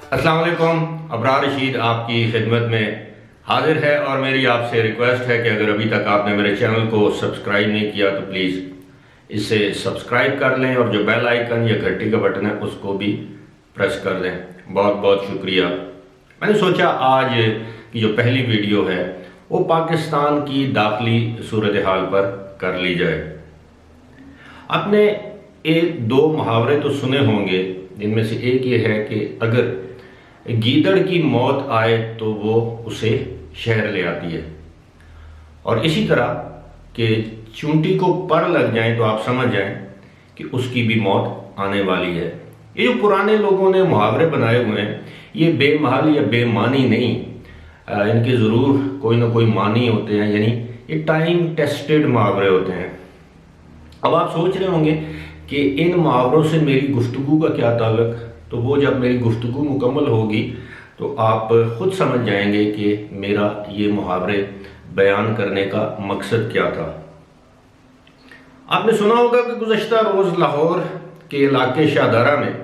अस्सलाम वालेकुम। अबरार रशीद आपकी खिदमत में हाजिर है और मेरी आपसे रिक्वेस्ट है कि अगर अभी तक आपने मेरे चैनल को सब्सक्राइब नहीं किया तो प्लीज़ इसे सब्सक्राइब कर लें और जो बेल आइकन या घंटी का बटन है उसको भी प्रेस कर दें। बहुत बहुत शुक्रिया। मैंने सोचा आज की जो पहली वीडियो है वो पाकिस्तान की दाखिली सूरत हाल पर कर ली जाए। आपने एक दो मुहावरे तो सुने होंगे, जिनमें से एक ये है कि अगर गीदड़ की मौत आए तो वो उसे शहर ले आती है, और इसी तरह कि चूंटी को पर लग जाए तो आप समझ जाएं कि उसकी भी मौत आने वाली है। ये जो पुराने लोगों ने मुहावरे बनाए हुए हैं ये बेमहल या बेमानी नहीं, इनके ज़रूर कोई ना कोई मानी होते हैं, यानी ये टाइम टेस्टेड मुहावरे होते हैं। अब आप सोच रहे होंगे कि इन मुहावरों से मेरी गुफ्तगू का क्या ताल्लुक, तो वो जब मेरी गुफ्तगू मुकम्मल होगी तो आप खुद समझ जाएंगे कि मेरा ये मुहावरे बयान करने का मकसद क्या था। आपने सुना होगा कि गुज़श्ता रोज़ लाहौर के इलाके शाहदारा में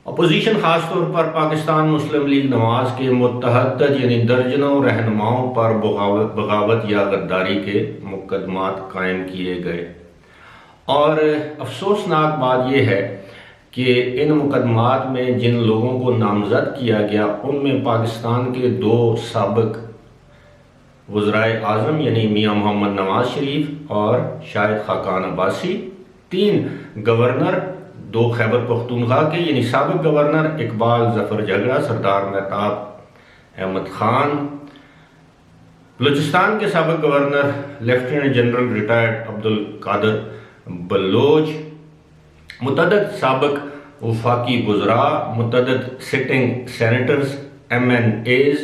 अपोजिशन ख़ास तौर पर पाकिस्तान मुस्लिम लीग नवाज के मुतहद्दिद यानी दर्जनों रहनुमाओं पर बगावत या गद्दारी के मुकदमात कायम किए गए, और अफसोसनाक बात यह है कि इन मुकदमात में जिन लोगों को नामजद किया गया उनमें पाकिस्तान के दो साबिक वज़राए आज़म यानी मियाँ मोहम्मद नवाज शरीफ और शाहिद खाकान अब्बासी, 3 गवर्नर, 2 खैबर पख्तूनख्वा के यानी साबिक गवर्नर इकबाल जफर झगड़ा, सरदार मेहताब अहमद खान, बलूचिस्तान के साबिक governor lieutenant general retired Abdul Qadir Baloch, मुतअद्दिद साबिक वफाकी वज़रा, मुतअद्दिद सिटिंग सेनेटर्स MNAs।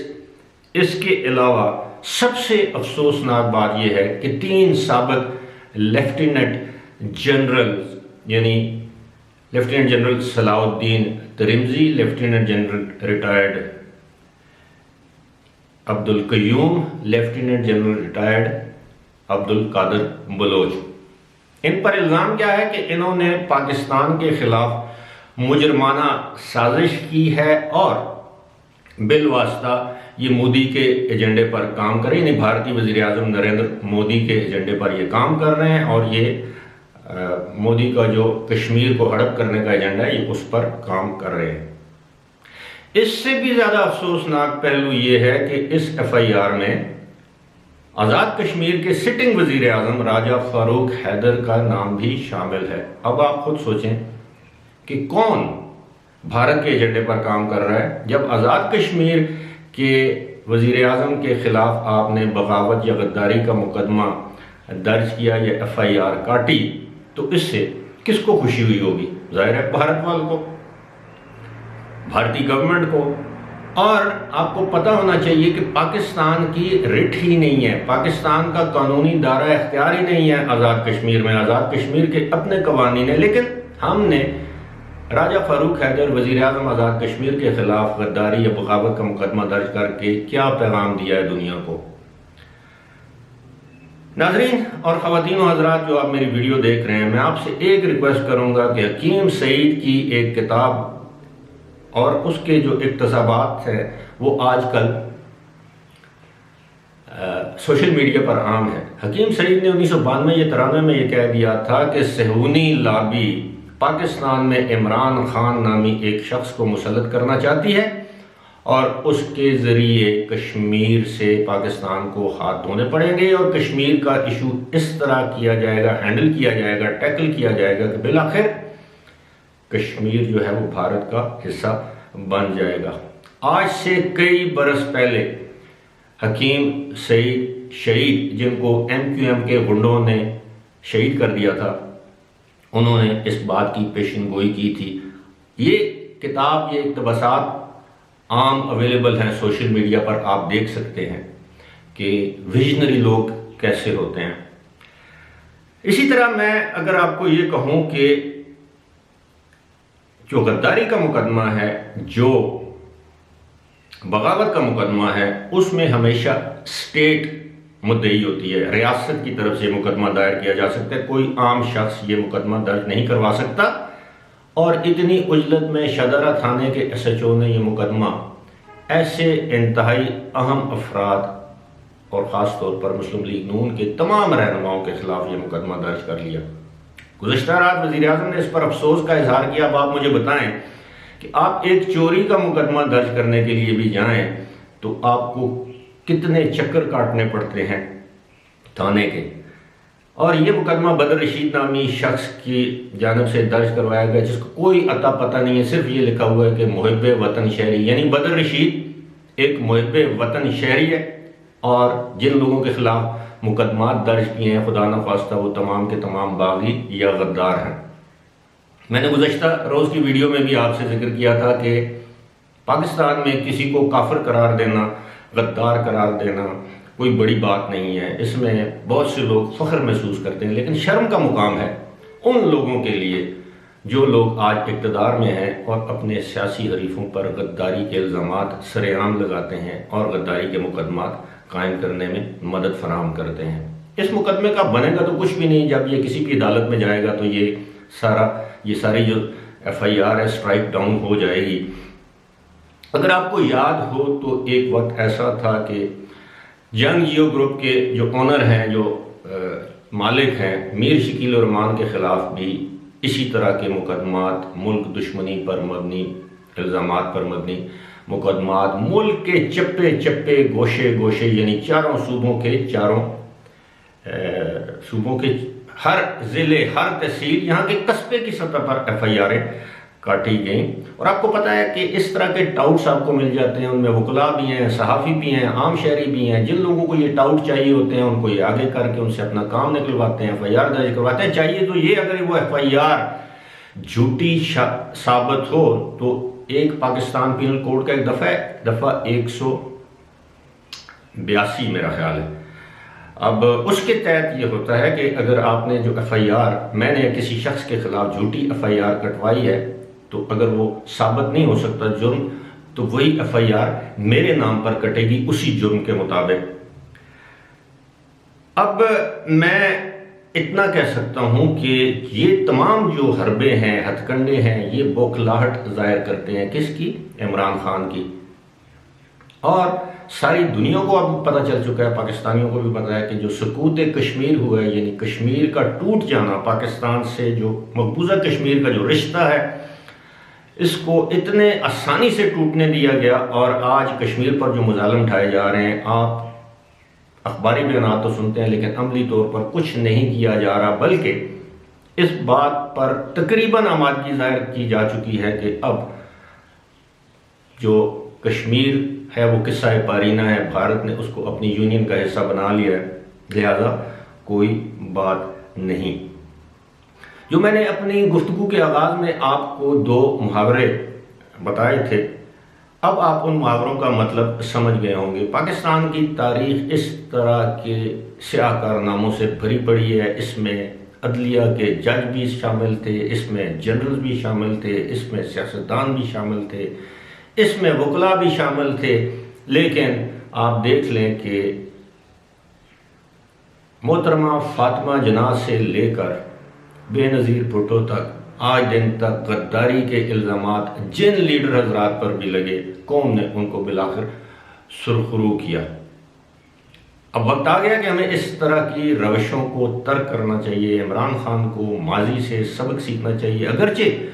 इसके अलावा सबसे अफसोसनाक बात यह है कि 3 साबिक लेफ्टिनेंट जनरल यानी lieutenant general Salahuddin Tirmizi, lieutenant general retired Abdul Qayyum, lieutenant general retired Abdul Qadir Baloch, इन पर इल्ज़ाम क्या है कि इन्होंने पाकिस्तान के खिलाफ मुजरमाना साजिश की है और बिलवास्ता ये मोदी के एजेंडे पर काम कर रहे हैं, भारतीय वज़ीर आज़म नरेंद्र मोदी के एजेंडे पर ये काम कर रहे हैं, और ये मोदी का जो कश्मीर को हड़प करने का एजेंडा है ये उस पर काम कर रहे हैं। इससे भी ज़्यादा अफसोसनाक पहलू ये है कि इस FIR में आज़ाद कश्मीर के सिटिंग वज़ीर आज़म राजा फारूक हैदर का नाम भी शामिल है। अब आप खुद सोचें कि कौन भारत के एजेंडे पर काम कर रहा है। जब आज़ाद कश्मीर के वज़ीर आज़म के ख़िलाफ़ आपने बगावत या गद्दारी का मुकदमा दर्ज किया या FIR काटी, तो इससे किसको खुशी हुई होगी? ज़ाहिर है भारत वालों को, भारतीय गवर्नमेंट को। और आपको पता होना चाहिए कि पाकिस्तान की रिट ही नहीं है, पाकिस्तान का कानूनी दायरा इख्तियार ही नहीं है आज़ाद कश्मीर में। आज़ाद कश्मीर के अपने कवानीन है, लेकिन हमने राजा फारूक हैदर वज़ीर आज़म आज़ाद कश्मीर के ख़िलाफ़ गद्दारी या बगावत का मुकदमा दर्ज करके क्या पैगाम दिया है दुनिया को। नाज़रीन और ख़वातीन व हज़रात जो आप मेरी वीडियो देख रहे हैं, मैं आपसे एक रिक्वेस्ट करूँगा कि हकीम सईद की एक किताब और उसके जो इक़्तिसाबात हैं वो आजकल सोशल मीडिया पर आम है। हकीम सईद ने 1992 या 93 में ये कह दिया था कि सहूनी लॉबी पाकिस्तान में इमरान खान नामी एक शख्स को मुसल्लत करना चाहती है और उसके ज़रिए कश्मीर से पाकिस्तान को हाथ धोने पड़ेंगे और कश्मीर का इशू इस तरह किया जाएगा, हैंडल किया जाएगा, टैकल किया जाएगा कि बिलाखिर कश्मीर जो है वो भारत का हिस्सा बन जाएगा। आज से कई बरस पहले हकीम सईद शहीद, जिनको MQM के गुंडों ने शहीद कर दिया था, उन्होंने इस बात की पेशिनगोई की थी। ये किताब, ये इक़्तिबासात आम अवेलेबल हैं सोशल मीडिया पर, आप देख सकते हैं कि विजनरी लोग कैसे होते हैं। इसी तरह मैं अगर आपको ये कहूँ कि जो गद्दारी का मुकदमा है, जो बगावत का मुकदमा है, उसमें हमेशा स्टेट मुद्दई होती है, रियासत की तरफ से मुकदमा दायर किया जा सकता है, कोई आम शख्स ये मुकदमा दर्ज नहीं करवा सकता। और इतनी उजलत में शदारा थाने के SHO ने यह मुकदमा ऐसे इंतहाई अहम अफराद और ख़ास तौर पर मुस्लिम लीग नून के तमाम रहनुमाओं के खिलाफ ये मुकदमा दर्ज कर लिया। गुज़श्ता रात वज़ीर आज़म ने इस पर अफसोस का इजहार किया। अब आप मुझे बताएं कि आप एक चोरी का मुकदमा दर्ज करने के लिए भी जाएं तो आपको कितने चक्कर काटने पड़ते हैं थाने के। और ये मुकदमा बदर रशीद नामी शख्स की जानब से दर्ज करवाया गया, जिसको कोई अता पता नहीं है। सिर्फ ये लिखा हुआ है कि मुहिब वतन शहरी, यानी बदर रशीद एक मुहिब वतन शहरी है और जिन लोगों के खिलाफ मुकदमात दर्ज किए हैं खुदा न खास्ता वो तमाम के तमाम बागी या गद्दार हैं। मैंने गुज़श्ता रोज़ की वीडियो में भी आपसे जिक्र किया था कि पाकिस्तान में किसी को काफिर करार देना, गद्दार करार देना कोई बड़ी बात नहीं है। इसमें बहुत से लोग फ़ख्र महसूस करते हैं, लेकिन शर्म का मुकाम है उन लोगों के लिए जो लोग आज इक़्तिदार में हैं और अपने सियासी हरीफों पर गद्दारी के इल्ज़ामात सरेआम लगाते हैं और गद्दारी के मुकदमात कायम करने में मदद फराहम करते हैं। इस मुकदमे का बनेगा तो कुछ भी नहीं। जब ये किसी भी अदालत में जाएगा तो ये सारी जो FIR है स्ट्राइक डाउन हो जाएगी। अगर आपको याद हो तो एक वक्त ऐसा था कि यंग जियो ग्रुप के जो ऑनर हैं, जो मालिक हैं, मीर शकील रहमान के ख़िलाफ़ भी इसी तरह के मुकदमात, मुल्क दुश्मनी पर मबनी इल्ज़ामात पर मबनी मुकदमात मुल्क के चप्पे चप्पे गोशे गोशे यानी चारों सूबों के हर ज़िले, हर तहसील, यहाँ के कस्बे की सतह पर FIR काटी गई। और आपको पता है कि इस तरह के टाउट्स आपको मिल जाते हैं, उनमें वकला भी हैं, सहाफ़ी भी हैं, आम शहरी भी हैं। जिन लोगों को ये टाउट चाहिए होते हैं उनको ये आगे करके उनसे अपना काम निकलवाते हैं, FIR दर्ज करवाते हैं। चाहिए तो ये अगर वो FIR झूठी साबित हो तो एक पाकिस्तान पीनल कोड का एक दफ़ा 182 मेरा ख्याल है, अब उसके तहत ये होता है कि अगर आपने जो FIR मैंने किसी शख्स के खिलाफ झूठी FIR कटवाई है तो अगर वो साबित नहीं हो सकता जुर्म, तो वही FIR मेरे नाम पर कटेगी उसी जुर्म के मुताबिक। अब मैं इतना कह सकता हूं कि ये तमाम जो हरबे हैं, हथकंडे हैं, ये बौखलाहट जाहिर करते हैं किसकी? इमरान खान की। और सारी दुनिया को अब पता चल चुका है, पाकिस्तानियों को भी पता है कि जो सकूत कश्मीर हुआ है, यानी कश्मीर का टूट जाना, पाकिस्तान से जो मकबूजा कश्मीर का जो रिश्ता है, इसको इतने आसानी से टूटने दिया गया। और आज कश्मीर पर जो मुजालिम उठाए जा रहे हैं, आप अखबारी बयान तो सुनते हैं लेकिन अमली तौर पर कुछ नहीं किया जा रहा, बल्कि इस बात पर तकरीबन आमादगी जाहिर की जा चुकी है कि अब जो कश्मीर है वो किस्सा पारीना है, भारत ने उसको अपनी यूनियन का हिस्सा बना लिया है, लिहाजा कोई बात नहीं। जो मैंने अपनी गुफ्तगू के आगाज़ में आपको 2 मुहावरे बताए थे, अब आप उन मुहावरों का मतलब समझ गए होंगे। पाकिस्तान की तारीख इस तरह के स्याह कारनामों से भरी पड़ी है। इसमें अदलिया के जज भी शामिल थे, इसमें जनरल भी शामिल थे, इसमें सियासतदान भी शामिल थे, इसमें वकला भी शामिल थे। लेकिन आप देख लें कि मोहतरमा फातिमा जना से लेकर बेनज़ीर भुट्टो तक आज दिन तक गद्दारी के इल्ज़ामात जिन लीडर हजरात पर भी लगे, कौम ने उनको बिलाखिर सुरखरू किया। अब वक्त आ गया कि हमें इस तरह की रवशों को तर्क करना चाहिए। इमरान खान को माजी से सबक सीखना चाहिए, अगरचे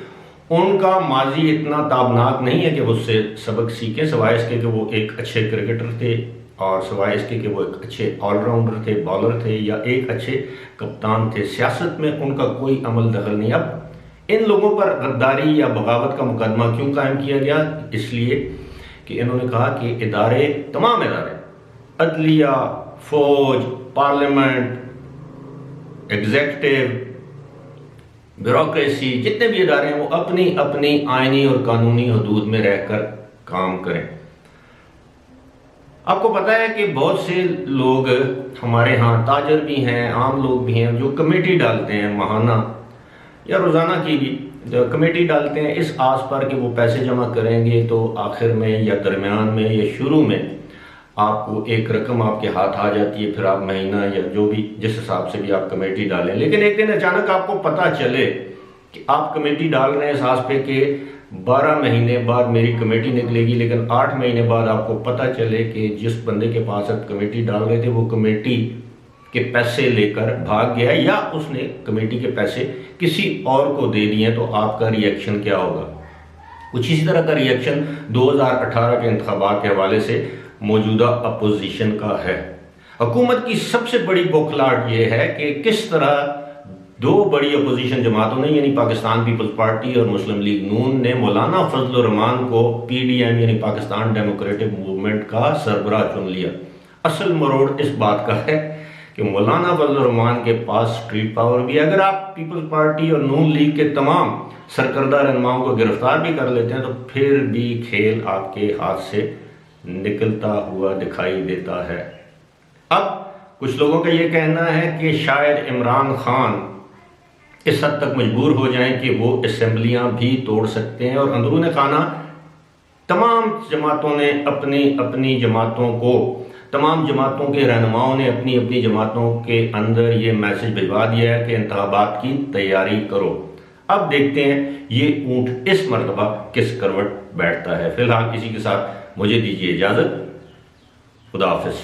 उनका माजी इतना ताबनाक नहीं है कि वो उससे सबक सीखें, सिवाय इसके कि वो एक अच्छे क्रिकेटर थे और सिवाय इसके कि वो एक अच्छे ऑलराउंडर थे, बॉलर थे या एक अच्छे कप्तान थे। सियासत में उनका कोई अमल दखल नहीं। अब इन लोगों पर गद्दारी या बगावत का मुकदमा क्यों कायम किया गया? इसलिए कि इन्होंने कहा कि इदारे, तमाम इदारे, अदलिया, फौज, पार्लियामेंट, एग्जीक्यूटिव, ब्यूरोक्रेसी, जितने भी इदारे हैं वो अपनी अपनी आईनी और कानूनी हदूद में रहकर काम करें। आपको पता है कि बहुत से लोग हमारे यहाँ ताजर भी हैं, आम लोग भी हैं, जो कमेटी डालते हैं माहाना या रोज़ाना की भी कमेटी डालते हैं इस आस पर कि वो पैसे जमा करेंगे तो आखिर में या दरमियान में या शुरू में आपको एक रकम आपके हाथ आ जाती है, फिर आप महीना या जो भी जिस हिसाब से भी आप कमेटी डालें। लेकिन एक दिन अचानक आपको पता चले कि आप कमेटी डाल रहे हैं इस आस पे कि 12 महीने बाद मेरी कमेटी निकलेगी, लेकिन 8 महीने बाद आपको पता चले कि जिस बंदे के पास आप कमेटी डाल रहे थे वो कमेटी के पैसे लेकर भाग गया या उसने कमेटी के पैसे किसी और को दे दिए, तो आपका रिएक्शन क्या होगा? कुछ इसी तरह का रिएक्शन 2018 के इंतखाबात के हवाले से मौजूदा अपोजिशन का है। हुकूमत की सबसे बड़ी बौखलाहट ये है कि किस तरह दो बड़ी अपोजिशन जमातों ने यानी पाकिस्तान पीपल्स पार्टी और मुस्लिम लीग नून ने मौलाना फजल रहमान को PDM यानी पाकिस्तान डेमोक्रेटिक मूवमेंट का सरबराह चुन लिया। असल मरोड़ इस बात का है कि मौलाना फजल रहमान के पास स्ट्रीट पावर भी है। अगर आप पीपल्स पार्टी और नून लीग के तमाम सरकर्दा रहनुमाओं को गिरफ्तार भी कर लेते हैं तो फिर भी खेल आपके हाथ से निकलता हुआ दिखाई देता है। अब कुछ लोगों का यह कहना है कि शायद इमरान खान इस हद तक मजबूर हो जाएं कि वो असेंबलियां भी तोड़ सकते हैं, और अंदरूनी खाना तमाम जमातों ने तमाम जमातों के रहनुमाओं ने अपनी अपनी जमातों के अंदर ये मैसेज भिजवा दिया है कि इंतखाबात की तैयारी करो। अब देखते हैं ये ऊंट इस मरतबा किस करवट बैठता है। फिलहाल इसी के साथ मुझे दीजिए इजाजत। खुदा हाफिज।